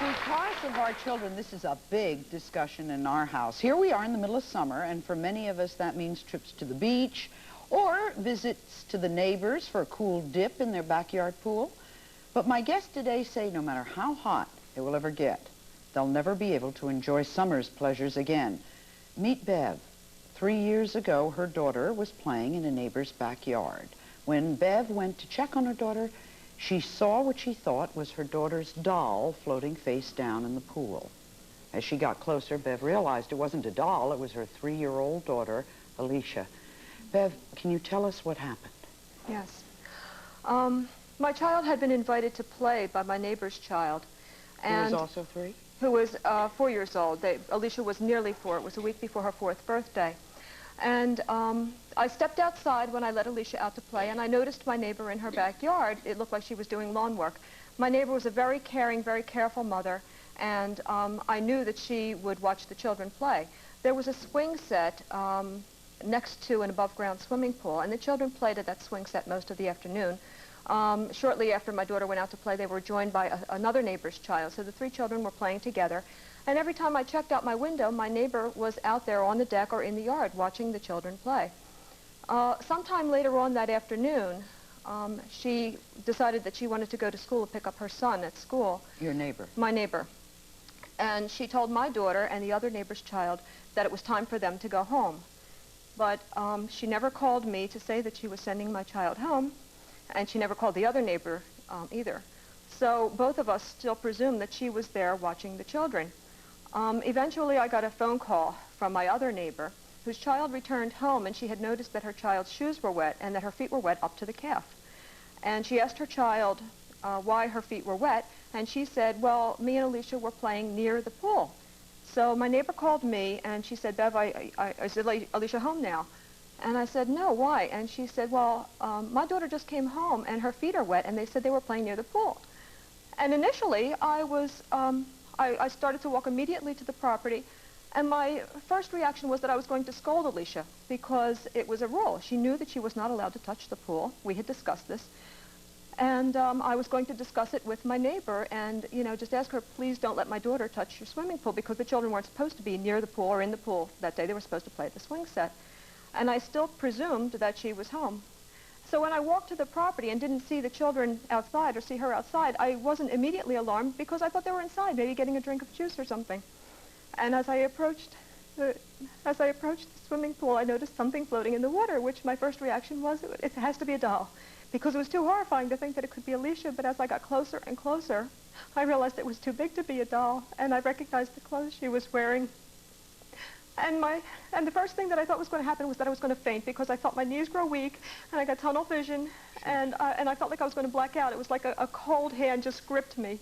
Because of our children, this is a big discussion in our house. Here we are in the middle of summer, and for many of us that means trips to the beach or visits to the neighbors for a cool dip in their backyard pool. But my guests today say no matter how hot it will ever get, they'll never be able to enjoy summer's pleasures again. Meet Bev. 3 years ago, her daughter was playing in a neighbor's backyard. When Bev went to check on her daughter, she saw what she thought was her daughter's doll floating face down in the pool. As she got closer, Bev realized it wasn't a doll, it was her 3-year-old daughter, Alicia. Bev, can you tell us what happened? Yes. My child had been invited to play by my neighbor's child. And who was also 3? Who was 4 years old. Alicia was nearly 4. It was a week before her 4th birthday. And I stepped outside when I let Alicia out to play, and I noticed my neighbor in her backyard. It looked like she was doing lawn work. My neighbor was a very caring, very careful mother, and I knew that she would watch the children play. There was a swing set next to an above-ground swimming pool, and the children played at that swing set most of the afternoon. Shortly after my daughter went out to play, they were joined by another neighbor's child, so the 3 children were playing together. And every time I checked out my window, my neighbor was out there on the deck or in the yard watching the children play. Sometime later on that afternoon, she decided that she wanted to go to school to pick up her son at school. Your neighbor? My neighbor. And she told my daughter and the other neighbor's child that it was time for them to go home. But she never called me to say that she was sending my child home, and she never called the other neighbor either. So both of us still presumed that she was there watching the children. Eventually, I got a phone call from my other neighbor, whose child returned home, and she had noticed that her child's shoes were wet and that her feet were wet up to the calf. And she asked her child why her feet were wet, and she said, well, me and Alicia were playing near the pool. So my neighbor called me, and she said, Bev, is Alicia home now? And I said, no, why? And she said, well, my daughter just came home, and her feet are wet, and they said they were playing near the pool. And initially, I started to walk immediately to the property, and my first reaction was that I was going to scold Alicia because it was a rule. She knew that she was not allowed to touch the pool. We had discussed this. And I was going to discuss it with my neighbor and, you know, just ask her, please don't let my daughter touch your swimming pool, because the children weren't supposed to be near the pool or in the pool that day. They were supposed to play at the swing set. And I still presumed that she was home. So when I walked to the property and didn't see the children outside or see her outside, I wasn't immediately alarmed because I thought they were inside, maybe getting a drink of juice or something. And as I approached the swimming pool, I noticed something floating in the water, which my first reaction was, it has to be a doll, because it was too horrifying to think that it could be Alicia. But as I got closer and closer, I realized it was too big to be a doll, and I recognized the clothes she was wearing. And the first thing that I thought was going to happen was that I was going to faint, because I felt my knees grow weak, and I got tunnel vision, and I felt like I was going to black out. It was like a cold hand just gripped me.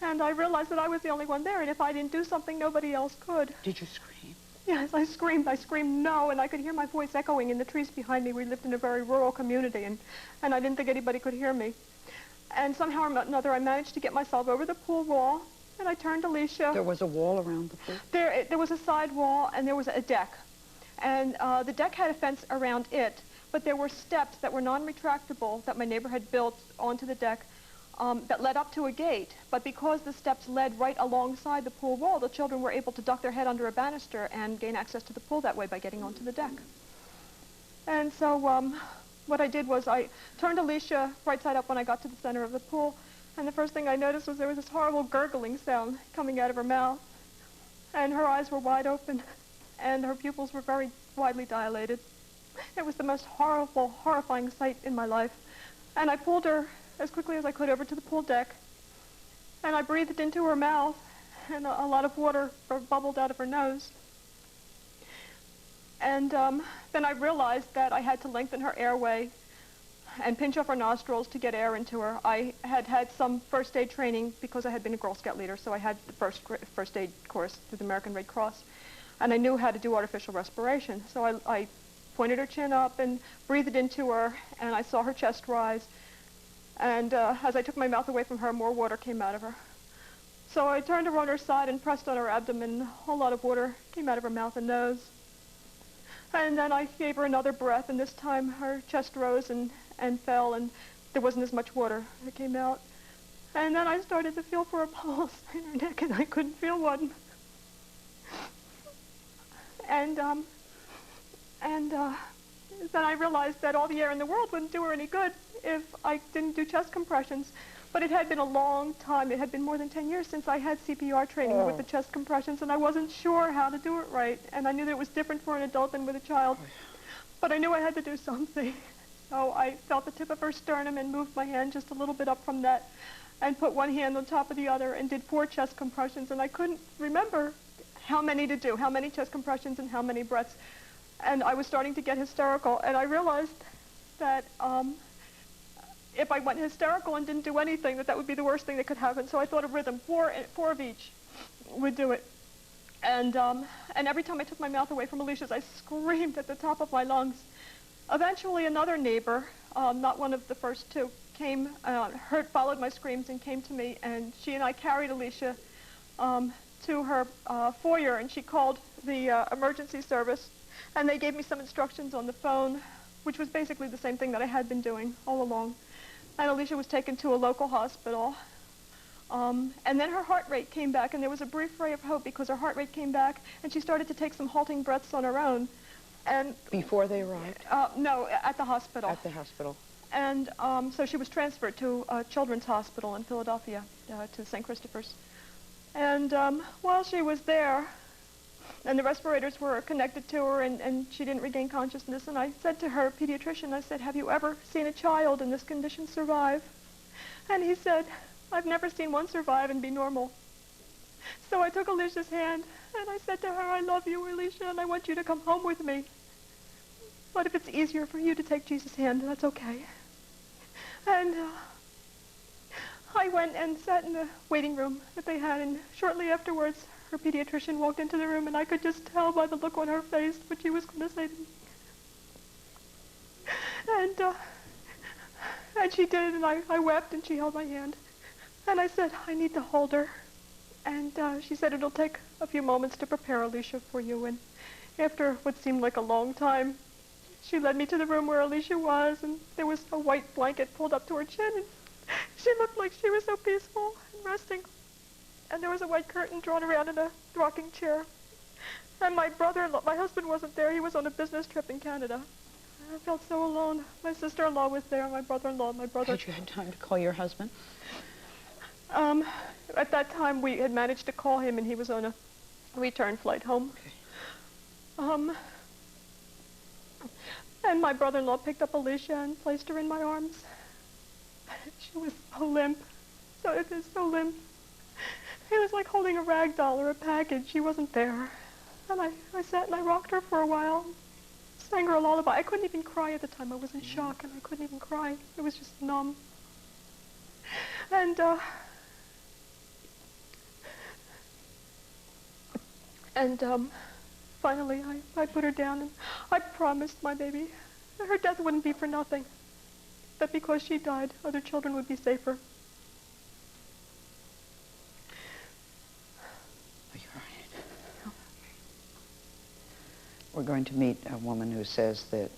And I realized that I was the only one there, and if I didn't do something, nobody else could. Did you scream? Yes, I screamed no, and I could hear my voice echoing in the trees behind me. We lived in a very rural community, and I didn't think anybody could hear me. And somehow or another, I managed to get myself over the pool wall, and I turned to Alicia. There was a wall around the pool? There was a side wall, and there was a deck. And the deck had a fence around it, but there were steps that were non-retractable that my neighbor had built onto the deck that led up to a gate. But because the steps led right alongside the pool wall, the children were able to duck their head under a banister and gain access to the pool that way by getting onto the deck. And so what I did was I turned Alicia right side up when I got to the center of the pool, and the first thing I noticed was there was this horrible gurgling sound coming out of her mouth, and her eyes were wide open, and her pupils were very widely dilated. It was the most horrible, horrifying sight in my life. And I pulled her as quickly as I could over to the pool deck, and I breathed into her mouth, and a lot of water bubbled out of her nose. And then I realized that I had to lengthen her airway and pinch off her nostrils to get air into her. I had had some first aid training because I had been a Girl Scout leader, so I had the first aid course through the American Red Cross, and I knew how to do artificial respiration. So I pointed her chin up and breathed into her, and I saw her chest rise. And as I took my mouth away from her, more water came out of her. So I turned her on her side and pressed on her abdomen. A whole lot of water came out of her mouth and nose. And then I gave her another breath, and this time her chest rose and fell, and there wasn't as much water that came out. And then I started to feel for a pulse in her neck, and I couldn't feel one. And then I realized that all the air in the world wouldn't do her any good if I didn't do chest compressions. But it had been a long time. It had been more than 10 years since I had CPR training with the chest compressions, and I wasn't sure how to do it right. And I knew that it was different for an adult than with a child. But I knew I had to do something. So I felt the tip of her sternum and moved my hand just a little bit up from that and put one hand on top of the other and did 4 chest compressions. And I couldn't remember how many to do, how many chest compressions and how many breaths. And I was starting to get hysterical. And I realized that if I went hysterical and didn't do anything, that would be the worst thing that could happen. So I thought a rhythm, 4 of each would do it. And every time I took my mouth away from Alicia's, I screamed at the top of my lungs. Eventually, another neighbor, not one of the first two, came, followed my screams and came to me, and she and I carried Alicia to her foyer, and she called the emergency service, and they gave me some instructions on the phone, which was basically the same thing that I had been doing all along. And Alicia was taken to a local hospital. And then her heart rate came back, and there was a brief ray of hope because her heart rate came back, and she started to take some halting breaths on her own. And before they arrived? No, at the hospital. At the hospital. And so she was transferred to a children's hospital in Philadelphia, to St. Christopher's. And while she was there, and the respirators were connected to her, and she didn't regain consciousness, and I said to her pediatrician, I said, have you ever seen a child in this condition survive? And he said, I've never seen one survive and be normal. So I took Alicia's hand, and I said to her, I love you, Alicia, and I want you to come home with me. But if it's easier for you to take Jesus' hand, that's okay. And I went and sat in the waiting room that they had, and shortly afterwards, her pediatrician walked into the room, and I could just tell by the look on her face what she was going to say to me. And she did, and I wept, and she held my hand. And I said, I need to hold her. And she said, it'll take a few moments to prepare Alicia for you. And after what seemed like a long time, she led me to the room where Alicia was, and there was a white blanket pulled up to her chin, and she looked like she was so peaceful and resting. And there was a white curtain drawn around in a rocking chair. And my brother-in-law, my husband wasn't there. He was on a business trip in Canada. I felt so alone. My sister-in-law was there, my brother-in-law, my brother. Had you had time to call your husband? At that time, we had managed to call him, and he was on a return flight home. Okay. And my brother-in-law picked up Alicia and placed her in my arms. She was so limp. It was so limp. It was like holding a rag doll or a package. She wasn't there. And I sat and I rocked her for a while, sang her a lullaby. I couldn't even cry at the time. I was in shock, and I couldn't even cry. It was just numb. And finally, I put her down, and I promised my baby that her death wouldn't be for nothing, that because she died, other children would be safer. Are you all right? We're going to meet a woman who says that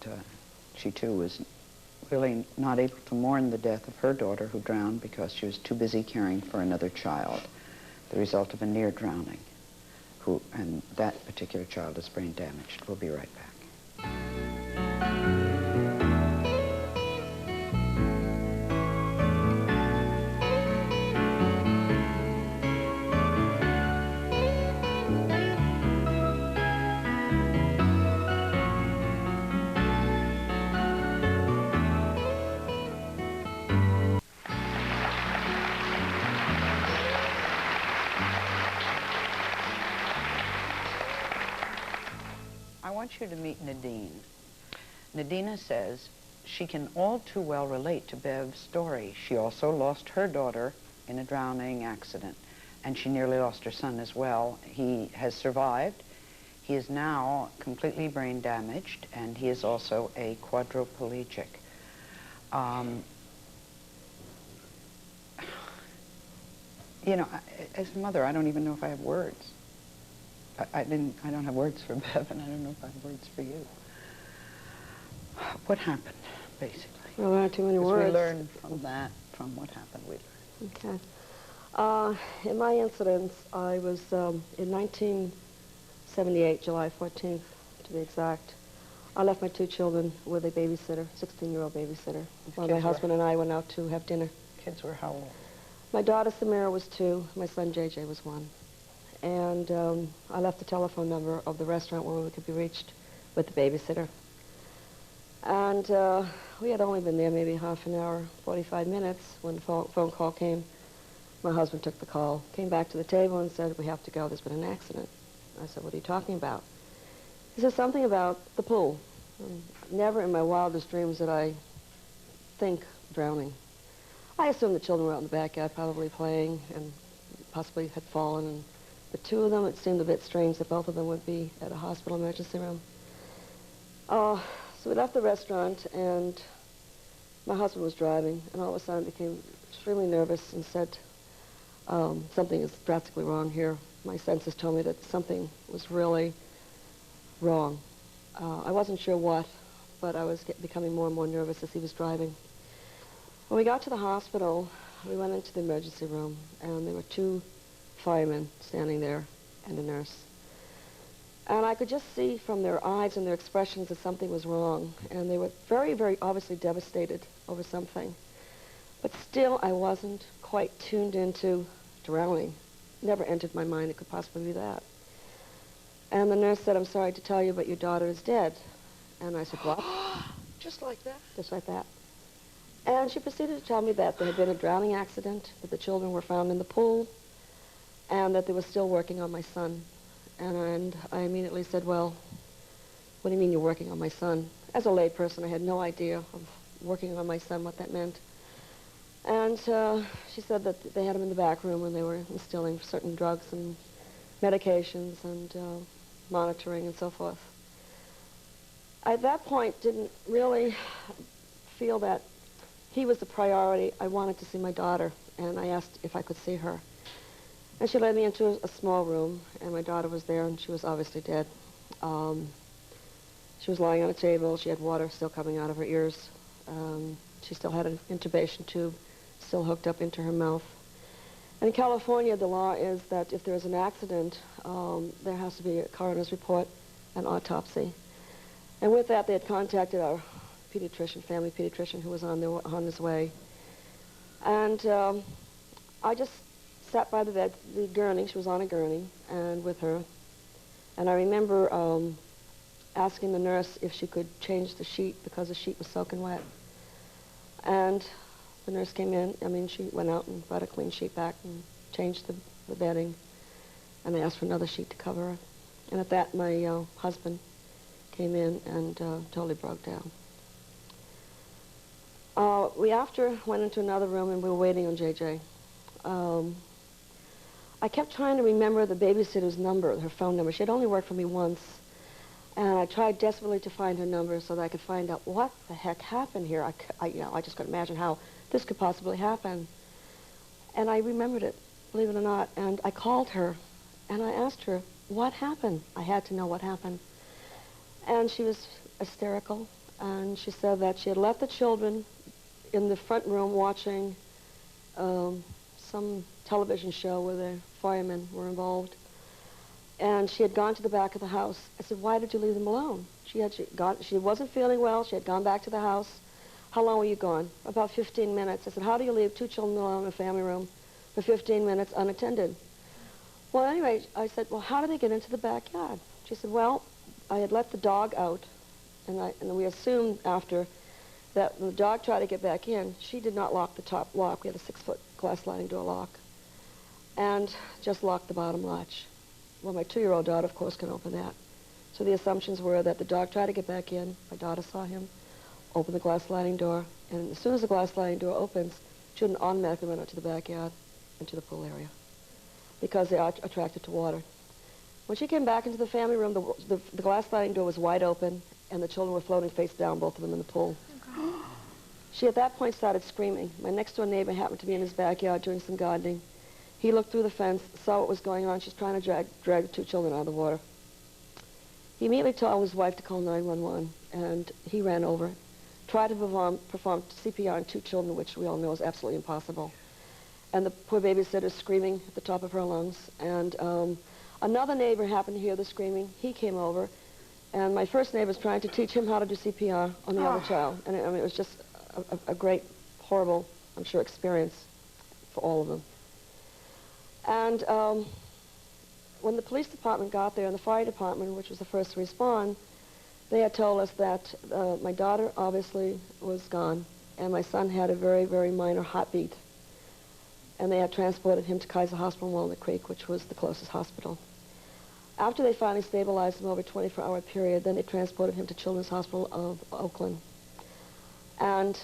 she, too, was really not able to mourn the death of her daughter who drowned because she was too busy caring for another child, the result of a near drowning. And that particular child is brain damaged. We'll be right back. I want you to meet Nadine. Nadina says she can all too well relate to Bev's story. She also lost her daughter in a drowning accident, and she nearly lost her son as well. He has survived. He is now completely brain damaged, and he is also a quadriplegic. You know, as a mother, I don't even know if I have words. I don't have words for Bev, and I don't know if I have words for you. What happened, basically? Well, there aren't too many words. We learned from that, from what happened, we learned. Okay. In my incidents, I was in 1978, July 14th, to be exact. I left my 2 children with a babysitter, 16-year-old babysitter, while my husband and I went out to have dinner. Kids were how old? My daughter Samira was 2, my son JJ was 1. And I left the telephone number of the restaurant where we could be reached with the babysitter. And we had only been there maybe half an hour, 45 minutes when the phone call came. My husband took the call, came back to the table and said, "We have to go, there's been an accident." I said, "What are you talking about?" He said something about the pool. Never in my wildest dreams did I think drowning. I assumed the children were out in the backyard probably playing and possibly had fallen. And the 2 of them, it seemed a bit strange that both of them would be at a hospital emergency room. So we left the restaurant, and my husband was driving, and all of a sudden became extremely nervous and said, something is drastically wrong here. My senses told me that something was really wrong. I wasn't sure what, but I was becoming more and more nervous as he was driving. When we got to the hospital, we went into the emergency room, and there were 2 firemen standing there and a nurse. And I could just see from their eyes and their expressions that something was wrong, and they were very, very obviously devastated over something. But still, I wasn't quite tuned into drowning. Never entered my mind it could possibly be that. And the nurse said, "I'm sorry to tell you, but your daughter is dead." And I said, "What?" Just like that? Just like that. And she proceeded to tell me that there had been a drowning accident, that the children were found in the pool, and that they were still working on my son. And I immediately said, "Well, what do you mean you're working on my son?" As a lay person, I had no idea of working on my son, what that meant. And she said that they had him in the back room and they were instilling certain drugs and medications and monitoring and so forth. I, at that point, didn't really feel that he was the priority. I wanted to see my daughter, and I asked if I could see her. And she led me into a small room, and my daughter was there, and she was obviously dead. She was lying on a table. She had water still coming out of her ears. She still had an intubation tube still hooked up into her mouth. And in California, the law is that if there is an accident, there has to be a coroner's report, an autopsy. And with that, they had contacted our pediatrician, family pediatrician, who was on his way. And I just sat by the gurney. She was on a gurney, and with her. And I remember asking the nurse if she could change the sheet because the sheet was soaking wet. And the nurse came in. She went out and brought a clean sheet back and changed the bedding. And I asked for another sheet to cover her. And at that, my husband came in and totally broke down. We after went into another room, and we were waiting on JJ. I kept trying to remember the babysitter's number, her phone number. She had only worked for me once. And I tried desperately to find her number so that I could find out what the heck happened here. I just couldn't imagine how this could possibly happen. And I remembered it, believe it or not. And I called her, and I asked her, what happened? I had to know what happened. And she was hysterical. And she said that she had left the children in the front room watching some television show where the firemen were involved. And she had gone to the back of the house. I said, "Why did you leave them alone?" She wasn't feeling well. She had gone back to the house. "How long were you gone?" "About 15 minutes. I said, "How do you leave 2 children alone in a family room for 15 minutes unattended?" Well, anyway, I said, "Well, how did they get into the backyard?" She said, "Well, I had let the dog out, and we assumed after that when the dog tried to get back in, she did not lock the top lock. We had a 6-foot glass sliding door lock, and just locked the bottom latch. Well, my 2-year-old daughter, of course, can open that. So the assumptions were that the dog tried to get back in. My daughter saw him open the glass sliding door, and as soon as the glass sliding door opens, children automatically run out to the backyard into the pool area because they are attracted to water. When she came back into the family room, the glass sliding door was wide open, and the children were floating face down, both of them in the pool. She, at that point, started screaming. My next-door neighbor happened to be in his backyard doing some gardening. He looked through the fence, saw what was going on. She's trying to drag the 2 children out of the water. He immediately told his wife to call 911, and he ran over, tried to perform CPR on 2 children, which we all know is absolutely impossible. and the poor babysitter screaming at the top of her lungs. And another neighbor happened to hear the screaming. He came over, and my first neighbor was trying to teach him how to do CPR on the other child. And I mean, it was just a great, horrible, I'm sure, experience for all of them. And when the police department got there and the fire department, which was the first to respond, they had told us that my daughter obviously was gone, and my son had a very, very minor heartbeat. And they had transported him to Kaiser Hospital in Walnut Creek, which was the closest hospital. After they finally stabilized him over a 24-hour period, then they transported him to Children's Hospital of Oakland. And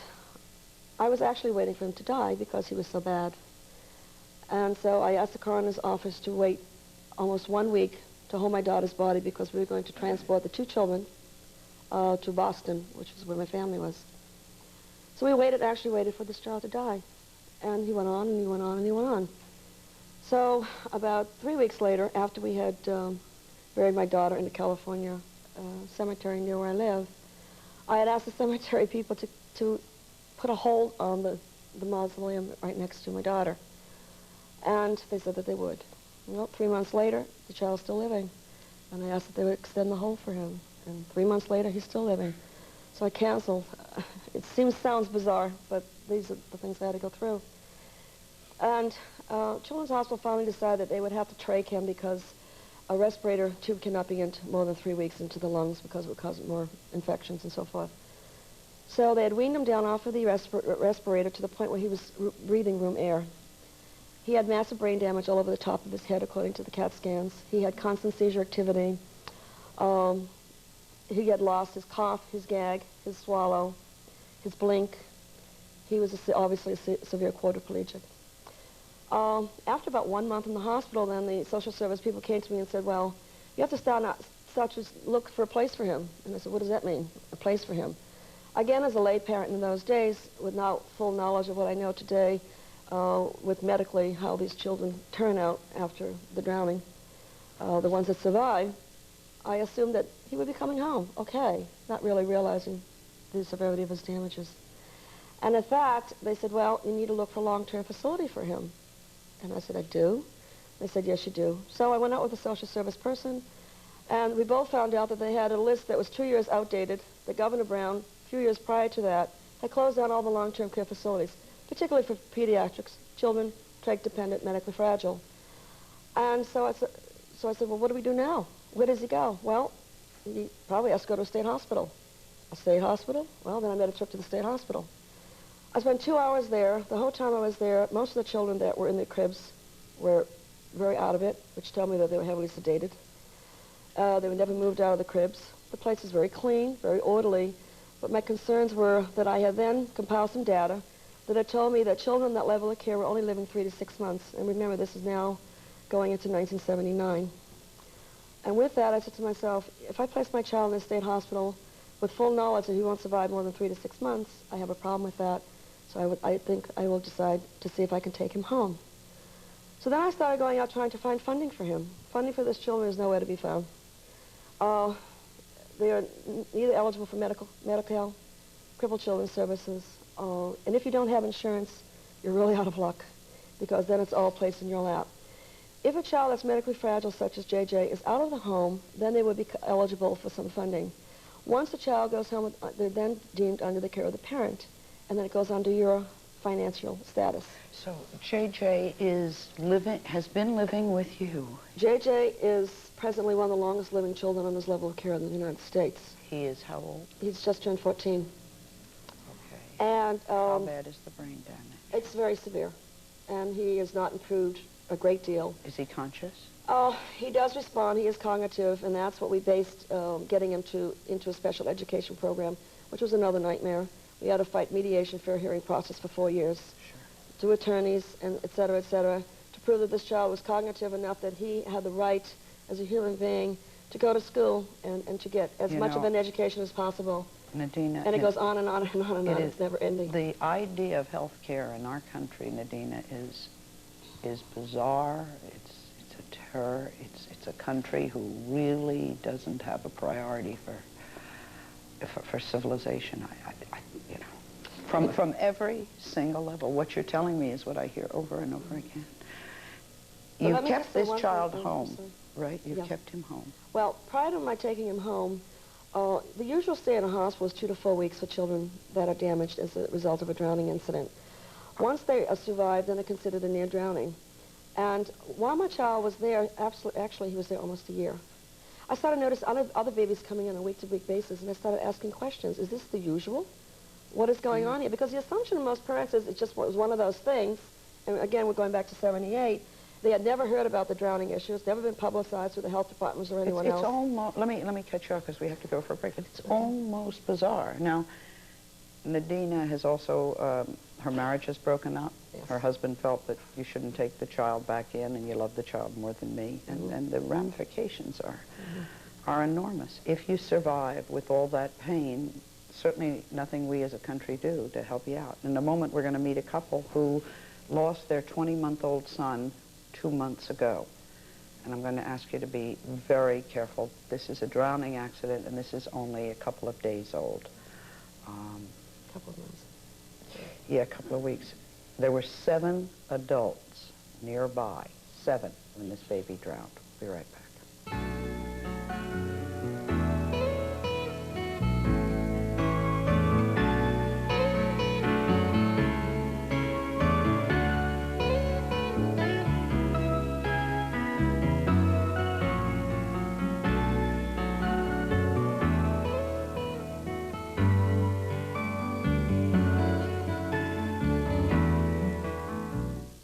I was actually waiting for him to die because he was so bad. And so I asked the coroner's office to wait almost 1 week to hold my daughter's body because we were going to transport the two children to Boston, which is where my family was. So we actually waited for this child to die. And he went on, and he went on, and he went on. So about 3 weeks later, after we had buried my daughter in the California cemetery near where I live, I had asked the cemetery people to put a hold on the mausoleum right next to my daughter. And they said that they would. Well, 3 months later, the child's still living. And I asked that they would extend the hold for him. And 3 months later, he's still living. So I canceled. It sounds bizarre, but these are the things I had to go through. And Children's Hospital finally decided that they would have to trach him because a respirator tube cannot be into more than 3 weeks into the lungs because it would cause more infections and so forth. So they had weaned him down off of the respirator to the point where he was breathing room air. He had massive brain damage all over the top of his head, according to the CAT scans. He had constant seizure activity. He had lost his cough, his gag, his swallow, his blink. He was obviously a severe quadriplegic. After about 1 month in the hospital, then the social service people came to me and said, well, you have to start to look for a place for him. And I said, what does that mean, a place for him? Again, as a lay parent in those days, with now full knowledge of what I know today, with medically how these children turn out after the drowning, the ones that survive, I assumed that he would be coming home, okay, not really realizing the severity of his damages. And in fact, they said, well, you need to look for a long-term facility for him. And I said, I do? They said, yes, you do. So I went out with a social service person, and we both found out that they had a list that was 2 years outdated, that Governor Brown, a few years prior to that, had closed down all the long-term care facilities, particularly for pediatrics, children, trach-dependent, medically fragile. And so I said, well, what do we do now? Where does he go? Well, he probably has to go to a state hospital. A state hospital? Well, then I made a trip to the state hospital. I spent 2 hours there. The whole time I was there, most of the children that were in the cribs were very out of it, which told me that they were heavily sedated. They were never moved out of the cribs. The place was very clean, very orderly, but my concerns were that I had then compiled some data that had told me that children in that level of care were only living 3 to 6 months. And remember, this is now going into 1979. And with that, I said to myself, if I place my child in a state hospital with full knowledge that he won't survive more than 3 to 6 months, I have a problem with that. So I think I will decide to see if I can take him home. So then I started going out trying to find funding for him. Funding for this children is nowhere to be found. They are neither eligible for medical, crippled children's services, and if you don't have insurance, you're really out of luck, because then it's all placed in your lap. If a child that's medically fragile, such as JJ, is out of the home, then they would be eligible for some funding. Once the child goes home, they're then deemed under the care of the parent, and then it goes under your financial status. So JJ has been living with you. JJ is presently one of the longest living children on this level of care in the United States. He is how old? He's just turned 14. Okay. And how bad is the brain damage? It's very severe, and he has not improved a great deal. Is he conscious? He does respond. He is cognitive, and that's what we based getting him into a special education program, which was another nightmare. We had to fight mediation fair hearing process for 4 years, to attorneys, and et cetera, to prove that this child was cognitive enough that he had the right, as a human being, to go to school and to get as much of an education as possible. Nadina, and it goes on and on and on and on. It's never ending. The idea of health care in our country, Nadina, is bizarre. It's a terror. It's a country who really doesn't have a priority for civilization. You know. From every single level. What you're telling me is what I hear over and over again. But You've let me kept just say this one child thing, home, Susan. right? You've Yeah. kept him home. Well, prior to my taking him home, the usual stay in a hospital is 2 to 4 weeks for children that are damaged as a result of a drowning incident. Once they survive, then they're considered a near drowning. And while my child was there, actually he was there almost a year, I started noticing other babies coming in on a week-to-week basis, and I started asking questions. Is this the usual? What is going on here? Because the assumption of most parents is it just was one of those things. And again, we're going back to 78. They had never heard about the drowning issue. It's never been publicized through the health departments or anyone else. It's almost, let me cut you off because we have to go for a break. It's almost bizarre. Now, Nadina has also, her marriage has broken up. Yes. Her husband felt that you shouldn't take the child back in and you love the child more than me. And the ramifications are enormous. If you survive with all that pain, certainly nothing we as a country do to help you out. In a moment, we're going to meet a couple who lost their 20-month-old son 2 months ago. And I'm going to ask you to be very careful. This is a drowning accident, and this is only a couple of days old. Couple of months. Yeah, a couple of weeks. There were 7 adults nearby, 7, when this baby drowned. Be right back.